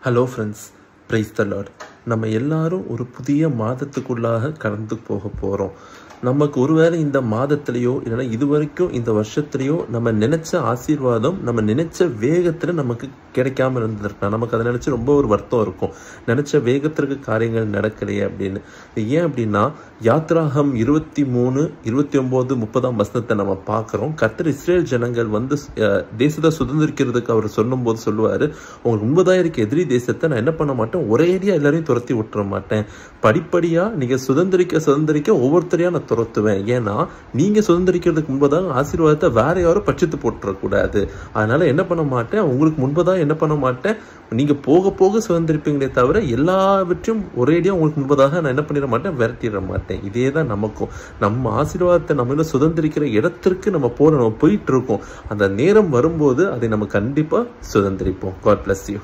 Hello friends, praise the Lord. நம்ம எல்லாரும் ஒரு புதிய மாதத்துக்குள்ளாக கடந்து போக போகிறோம். நமக்கு ஒருவேளை இந்த மாதத்துலேயோ இல்லைன்னா இது வரைக்கும் இந்த வருஷத்துலேயோ நம்ம நினச்ச ஆசீர்வாதம் நம்ம நினச்ச வேகத்தில் நமக்கு கிடைக்காம இருந்திருக்கலாம். நமக்கு அதை நினச்சி ரொம்ப ஒரு வருத்தம் இருக்கும். நினச்ச வேகத்திற்கு காரியங்கள் நடக்கலையே அப்படின்னு. ஏன் அப்படின்னா யாத்ராகம் 23, 29, 30 நம்ம பார்க்குறோம். கர்த்தர் இஸ்ரேல் ஜனங்கள் தேசத்தை சுதந்திரிக்கிறதுக்கு அவர் சொல்லும்போது சொல்லுவார், உங்களுக்கு 9,000 எதிரி தேசத்தை நான் என்ன பண்ண மாட்டேன், ஒரேடியாக எல்லாரையும் துரத்தி விட்டுற மாட்டேன். படிப்படியாக நீங்கள் சுதந்திரிக்க ஒவ்வொருத்தரையாக நான் துரத்துவேன். ஏன்னா நீங்கள் சுதந்திரிக்கிறதுக்கு முன்பதாக ஆசீர்வாதத்தை வேற யாரும் பட்சத்து போட்டுறக்கூடாது. அதனால என்ன பண்ண மாட்டேன், உங்களுக்கு முன்பதாக என்ன பண்ண மாட்டேன், நீங்கள் போக போக சுதந்திரிப்பீங்களே தவிர எல்லாவற்றையும் ஒரேடியாக உங்களுக்கு முன்பதாக நான் என்ன பண்ணிட மாட்டேன், விரட்டிட மாட்டேன். இதே தான் நமக்கும். நம்ம ஆசீர்வாதத்தை நம்ம சுதந்திரிக்கிற இடத்திற்கு நம்ம போயிட்டு இருக்கோம். அந்த நேரம் வரும்போது அதை நம்ம கண்டிப்பாக சுதந்திரிப்போம். God bless you.